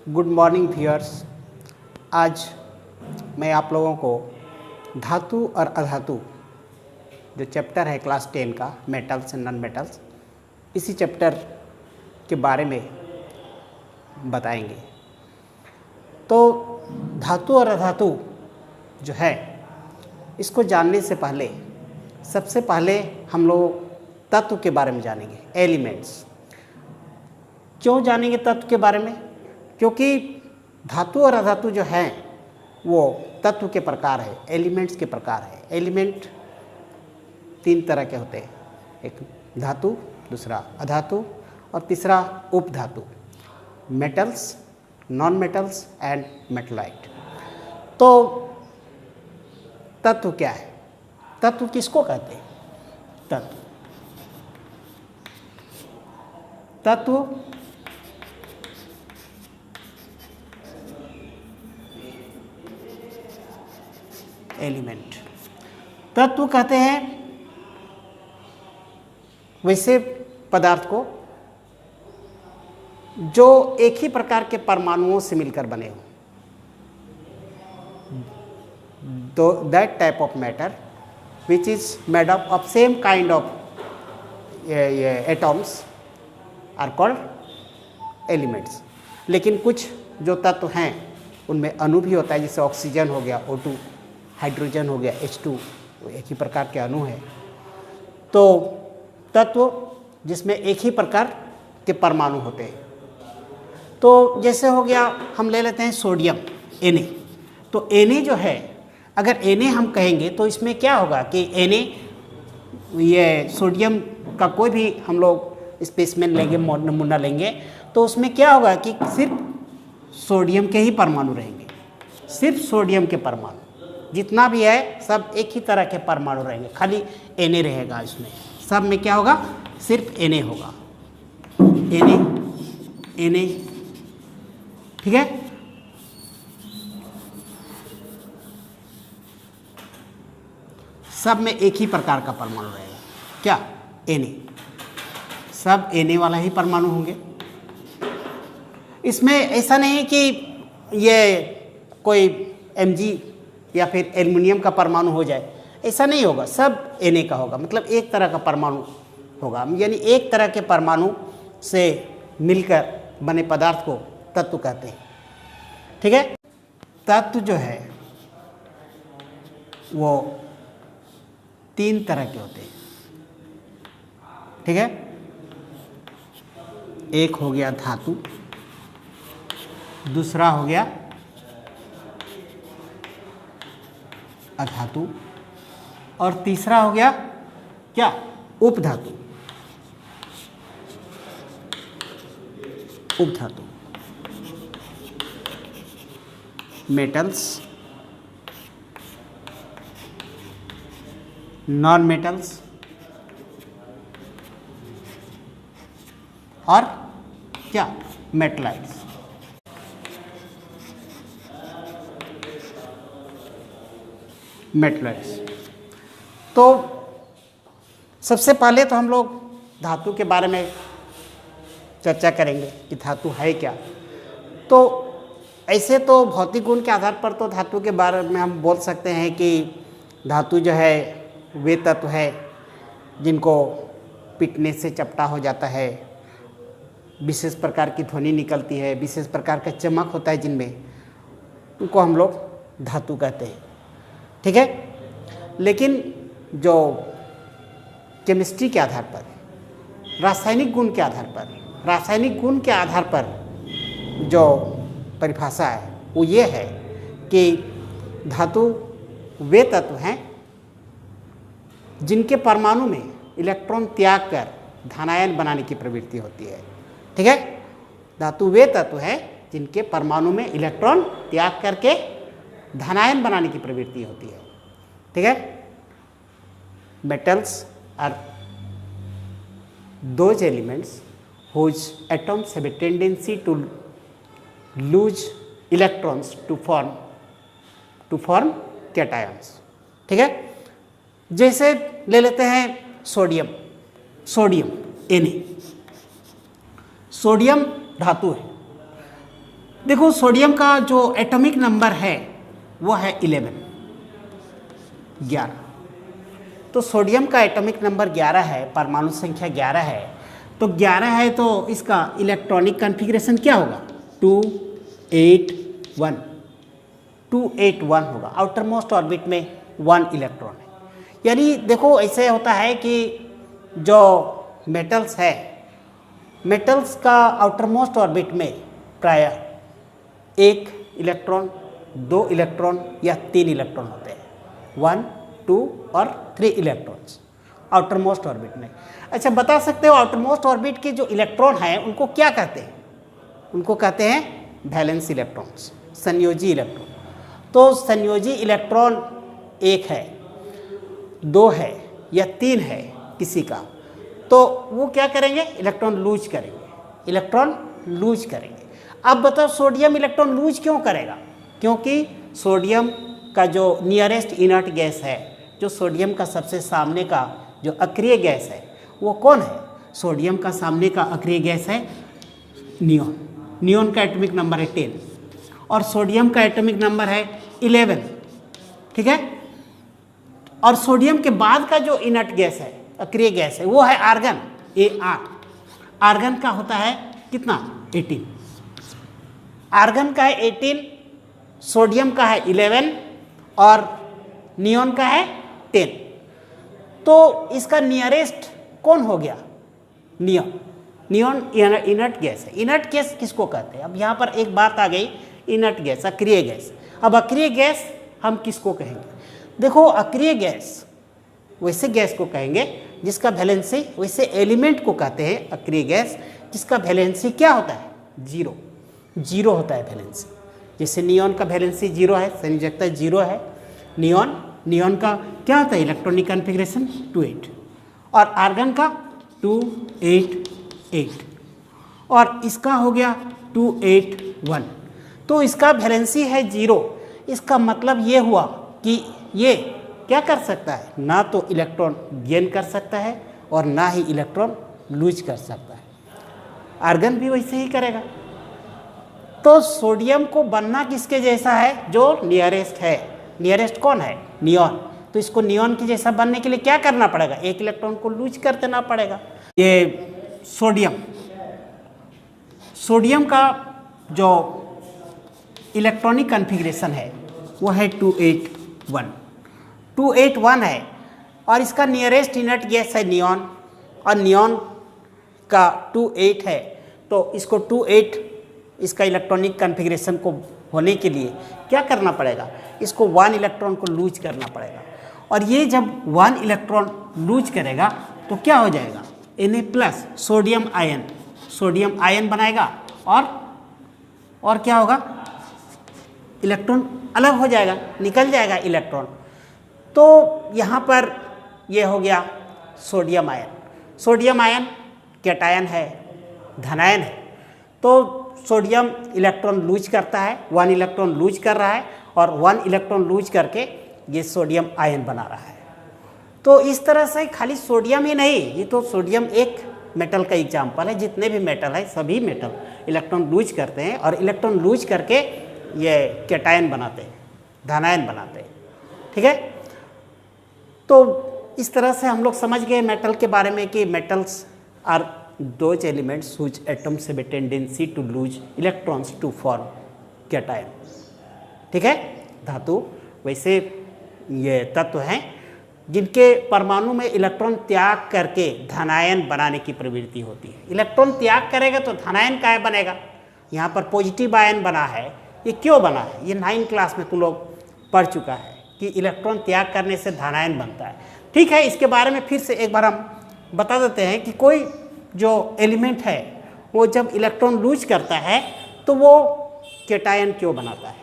Good morning viewers. आज मैं आप लोगों को धातु और अधातु जो चैप्टर है क्लास 10 का मेटल्स एंड नॉन मेटल्स, इसी चैप्टर के बारे में बताएंगे। तो धातु और अधातु जो है, इसको जानने से पहले सबसे पहले हम लोग तत्व के बारे में जानेंगे, एलिमेंट्स। क्यों जानेंगे तत्व के बारे में? क्योंकि धातु और अधातु जो हैं वो तत्व के प्रकार है, एलिमेंट्स के प्रकार है। एलिमेंट तीन तरह के होते हैं, एक धातु, दूसरा अधातु और तीसरा उपधातु, metals, non metals and metalloid. तो तत्व क्या है? तत्व किसको कहते हैं? तत्व एलिमेंट तत्व कहते हैं वैसे पदार्थ को जो एक ही प्रकार के परमाणुओं से मिलकर बने हों। तो that type of matter which is made up of same kind of atoms are called elements. लेकिन कुछ जो तत्व हैं उनमें अणु भी होता है, जैसे ऑक्सीजन हो गया O2, हाइड्रोजन हो गया H2, वो एक ही प्रकार के अणु है। तो तत्व जिसमें एक ही प्रकार के परमाणु होते हैं। तो जैसे हो गया, हम ले लेते हैं सोडियम Na। तो Na जो है, अगर Na हम कहेंगे तो इसमें क्या होगा कि Na, ये सोडियम का कोई भी हम लोग स्पेसिमेन लेंगे, नमूना लेंगे, तो उसमें क्या होगा कि सिर्फ सोडियम के ही परमाणु रहेंगे, सिर्फ सोडियम के परमाणु। जितना भी है सब एक ही तरह के परमाणु रहेंगे, खाली Na रहेगा। इसमें सब में क्या होगा? सिर्फ Na होगा, Na। ठीक है। सब में एक ही प्रकार का परमाणु रहेगा, क्या? Na। सब Na वाला ही परमाणु होंगे। इसमें ऐसा नहीं है कि ये कोई Mg या फिर एल्युमिनियम का परमाणु हो जाए, ऐसा नहीं होगा। सब Na का होगा, मतलब एक तरह का परमाणु होगा। यानी एक तरह के परमाणु से मिलकर बने पदार्थ को तत्व कहते हैं। ठीक है। तत्व जो है वो तीन तरह के होते हैं। ठीक है। एक हो गया धातु, दूसरा हो गया अधातु और तीसरा हो गया क्या? उपधातु। उपधातु, मेटल्स, नॉन मेटल्स और क्या? मेटलाइट्स। मेटलाइट्स। तो सबसे पहले तो हम लोग धातु के बारे में चर्चा करेंगे कि धातु है क्या। तो ऐसे तो भौतिक गुण के आधार पर तो धातु के बारे में हम बोल सकते हैं कि धातु जो है वे तत्व है जिनको पीटने से चपटा हो जाता है, विशेष प्रकार की ध्वनि निकलती है, विशेष प्रकार का चमक होता है जिनमें, उनको हम लोग धातु कहते हैं। ठीक है। लेकिन जो केमिस्ट्री के आधार पर, रासायनिक गुण के आधार पर जो परिभाषा है वो ये है कि धातु वे तत्व हैं जिनके परमाणु में इलेक्ट्रॉन त्याग कर धनायन बनाने की प्रवृत्ति होती है। ठीक है। धातु वे तत्व हैं जिनके परमाणु में इलेक्ट्रॉन त्याग करके धनायन बनाने की प्रवृत्ति होती है। ठीक है। Metals are those elements whose atoms have a tendency to lose electrons to form cations। ठीक है। जैसे ले लेते हैं सोडियम Na। सोडियम धातु है, देखो सोडियम का जो एटॉमिक नंबर है वो है 11, 11। तो सोडियम का एटॉमिक नंबर 11 है, परमाणु संख्या 11 है। तो 11 है तो इसका इलेक्ट्रॉनिक कॉन्फ़िगरेशन क्या होगा? 281, 281 होगा। आउटर मोस्ट ऑर्बिट में 1 इलेक्ट्रॉन है। यानी देखो ऐसे होता है कि जो मेटल्स है, मेटल्स का आउटर मोस्ट ऑर्बिट में प्रायः 1 इलेक्ट्रॉन, 2 इलेक्ट्रॉन या 3 इलेक्ट्रॉन होते हैं। 1, 2 और 3 इलेक्ट्रॉन्स आउटर मोस्ट ऑर्बिट में। अच्छा, बता सकते हो आउटर मोस्ट ऑर्बिट के जो इलेक्ट्रॉन हैं उनको क्या कहते हैं? उनको कहते हैं वैलेंस इलेक्ट्रॉन्स, संयोजी इलेक्ट्रॉन। तो संयोजी इलेक्ट्रॉन 1 है, 2 है या 3 है किसी का, तो वो क्या करेंगे? इलेक्ट्रॉन लूज करेंगे, इलेक्ट्रॉन लूज करेंगे। अब बताओ सोडियम इलेक्ट्रॉन लूज क्यों करेगा? क्योंकि सोडियम का जो नियरेस्ट इनर्ट गैस है, जो सोडियम का सबसे सामने का जो अक्रिय गैस है, वो कौन है? सोडियम का सामने का अक्रिय गैस है नियोन। नियोन का एटॉमिक नंबर है 10 और सोडियम का एटॉमिक नंबर है 11, ठीक है। और सोडियम के बाद का जो इनर्ट गैस है, अक्रिय गैस है, वो है आर्गन, Ar। आर्गन का होता है कितना? 18। आर्गन का है 18, सोडियम का है 11 और नियोन का है 10। तो इसका नियरेस्ट कौन हो गया? नियोन। नियोन इनर्ट गैस है। इनर्ट गैस किसको कहते हैं? अब यहाँ पर एक बात आ गई, इनर्ट गैस, अक्रिय गैस। अब अक्रिय गैस हम किसको कहेंगे? देखो अक्रिय गैस वैसे गैस को कहेंगे जिसका वैलेंसी, वैसे एलिमेंट को कहते हैं अक्रिय गैस जिसका वैलेंसी क्या होता है? 0, 0 होता है वैलेंसी। जैसे नियोन का वैलेंसी 0 है, संयोजकता 0 है। नियोन का क्या होता है? इलेक्ट्रॉनिक कॉन्फ़िगरेशन 28 और आर्गन का 288 और इसका हो गया 281। तो इसका वैलेंसी है 0। इसका मतलब ये हुआ कि ये क्या कर सकता है? ना तो इलेक्ट्रॉन गेन कर सकता है और ना ही इलेक्ट्रॉन लूज कर सकता है। आर्गन भी वैसे ही करेगा। तो सोडियम को बनना किसके जैसा है? जो नियरेस्ट है। नियरेस्ट कौन है? नियोन। तो इसको नियोन के जैसा बनने के लिए क्या करना पड़ेगा? एक इलेक्ट्रॉन को लूज कर देना पड़ेगा। ये सोडियम का जो इलेक्ट्रॉनिक कॉन्फ़िगरेशन है वो है 281, 281 है और इसका नियरेस्ट इनर्ट गैस है नियोन और नियोन का 28 है। तो इसको 28 इसका इलेक्ट्रॉनिक कॉन्फ़िगरेशन को होने के लिए क्या करना पड़ेगा? इसको 1 इलेक्ट्रॉन को लूज करना पड़ेगा और ये जब 1 इलेक्ट्रॉन लूज करेगा तो क्या हो जाएगा? Na+ सोडियम आयन बनाएगा और क्या होगा? इलेक्ट्रॉन अलग हो जाएगा, निकल जाएगा इलेक्ट्रॉन। तो यहाँ पर ये हो गया sodium ion. Sodium ion cation है, धनायन है। तो सोडियम इलेक्ट्रॉन लूज करता है, 1 इलेक्ट्रॉन लूज कर रहा है और 1 इलेक्ट्रॉन लूज करके ये सोडियम आयन बना रहा है। तो इस तरह से खाली सोडियम ही नहीं, ये तो सोडियम एक मेटल का एग्जाम्पल है। जितने भी मेटल है सभी मेटल इलेक्ट्रॉन लूज करते हैं और इलेक्ट्रॉन लूज करके ये कैटायन बनाते हैं, धनायन बनाते हैं, ठीक है। तो इस तरह से हम लोग समझ गए मेटल के बारे में कि metals are those elements whose atoms have a tendency to lose electrons to form cation, ठीक है। धातु वैसे ये तत्व हैं जिनके परमाणु में इलेक्ट्रॉन त्याग करके धनायन बनाने की प्रवृत्ति होती है। इलेक्ट्रॉन त्याग करेगा तो धनायन काय बनेगा? यहाँ पर पॉजिटिव आयन बना है। ये क्यों बना है? ये 9th क्लास में तुम लोग पढ़ चुका है कि इलेक्ट्रॉन त्याग करने से धनायन बनता है, ठीक है। इसके बारे में फिर से एक बार हम बता देते हैं कि कोई जो एलिमेंट है वो जब इलेक्ट्रॉन लूज करता है तो वो कैटायन क्यों बनाता है,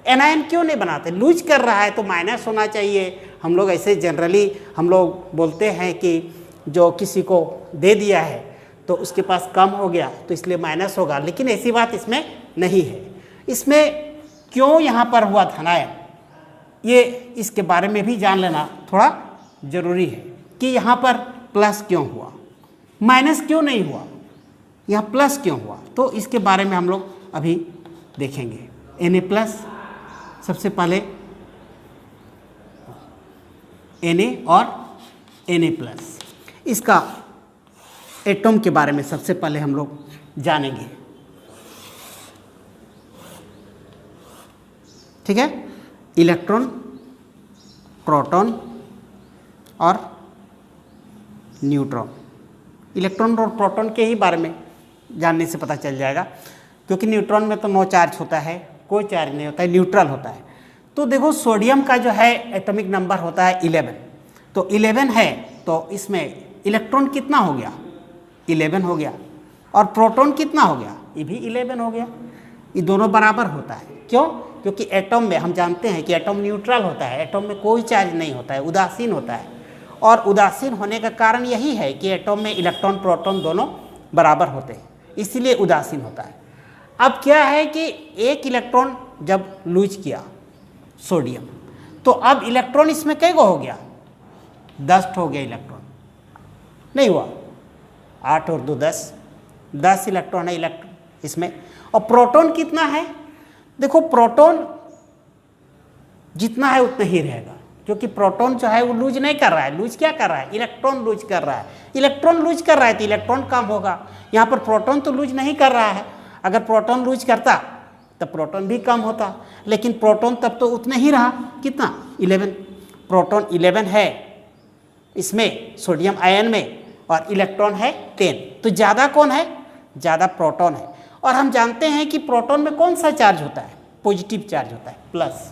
एनायन क्यों नहीं बनाते? लूज कर रहा है तो माइनस होना चाहिए। हम लोग ऐसे जनरली हम लोग बोलते हैं कि जो किसी को दे दिया है तो उसके पास कम हो गया तो इसलिए माइनस होगा, लेकिन ऐसी बात इसमें नहीं है। इसमें क्यों यहाँ पर हुआ धनायन, ये इसके बारे में भी जान लेना थोड़ा ज़रूरी है कि यहाँ पर प्लस क्यों हुआ, माइनस क्यों नहीं हुआ, यहाँ प्लस क्यों हुआ। तो इसके बारे में हम लोग अभी देखेंगे। Na+ सबसे पहले Na और Na+, इसका एटम के बारे में सबसे पहले हम लोग जानेंगे। ठीक है, इलेक्ट्रॉन, प्रोटॉन और न्यूट्रॉन। इलेक्ट्रॉन और प्रोटॉन के ही बारे में जानने से पता चल जाएगा, क्योंकि न्यूट्रॉन में तो नो चार्ज होता है, कोई चार्ज नहीं होता है, न्यूट्रल होता है। तो देखो सोडियम का जो है एटॉमिक नंबर होता है 11, तो 11 है, तो इसमें इलेक्ट्रॉन कितना हो गया? 11 हो गया। और प्रोटॉन कितना हो गया? ये भी 11 हो गया। ये दोनों बराबर होता है। क्यों? क्योंकि एटम में हम जानते हैं कि एटम न्यूट्रल होता है, एटम में कोई चार्ज नहीं होता है, उदासीन होता है। और उदासीन होने का कारण यही है कि एटम में इलेक्ट्रॉन प्रोटॉन दोनों बराबर होते हैं, इसीलिए उदासीन होता है। अब क्या है कि एक इलेक्ट्रॉन जब लूज किया सोडियम, तो अब इलेक्ट्रॉन इसमें कई गो हो गया? 10 हो गया इलेक्ट्रॉन, नहीं हुआ? 8 और 2 10 इलेक्ट्रॉन है इसमें। और प्रोटॉन कितना है? देखो प्रोटॉन जितना है उतना ही रहेगा, क्योंकि प्रोटॉन जो है वो लूज नहीं कर रहा है। लूज क्या कर रहा है? इलेक्ट्रॉन लूज कर रहा है। इलेक्ट्रॉन लूज कर रहा है तो इलेक्ट्रॉन कम होगा। यहाँ पर प्रोटॉन तो लूज नहीं कर रहा है। अगर प्रोटॉन लूज करता तब प्रोटॉन भी कम होता, लेकिन प्रोटॉन तब तो उतना ही रहा। कितना? 11। प्रोटॉन 11 है इसमें सोडियम आयन में, और इलेक्ट्रॉन है 10। तो ज़्यादा कौन है? ज़्यादा प्रोटॉन है। और हम जानते हैं कि प्रोटॉन में कौन सा चार्ज होता है? पॉजिटिव चार्ज होता है, प्लस।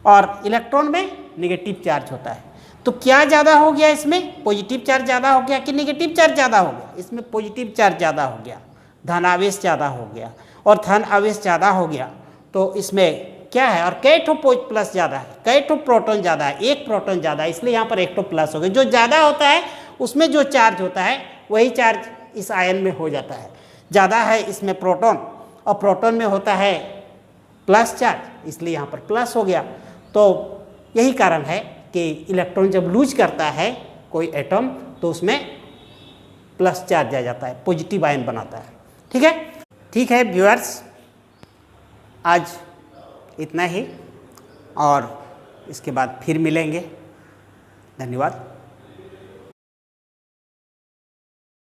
और इलेक्ट्रॉन में नेगेटिव चार्ज होता है। तो क्या ज़्यादा हो गया इसमें? पॉजिटिव चार्ज ज़्यादा हो गया कि नेगेटिव चार्ज ज़्यादा हो गया? इसमें पॉजिटिव चार्ज ज़्यादा हो गया, धन आवेश ज़्यादा हो गया। और धन आवेश ज़्यादा हो गया तो इसमें क्या है? और कई ठो प्लस ज़्यादा है, कई ठो प्रोटॉन ज़्यादा है, एक प्रोटॉन ज़्यादा है, इसलिए यहाँ पर एक ठो प्लस हो गया। जो ज़्यादा होता है उसमें जो चार्ज होता है वही चार्ज इस आयन में हो जाता है। ज़्यादा है इसमें प्रोटॉन, और प्रोटॉन में होता है प्लस चार्ज, इसलिए यहाँ पर प्लस हो गया। तो यही कारण है कि इलेक्ट्रॉन जब लूज करता है कोई एटम तो उसमें प्लस चार्ज आ जाता है, पॉजिटिव आयन बनाता है। ठीक है? ठीक है व्यूअर्स, आज इतना ही, और इसके बाद फिर मिलेंगे। धन्यवाद।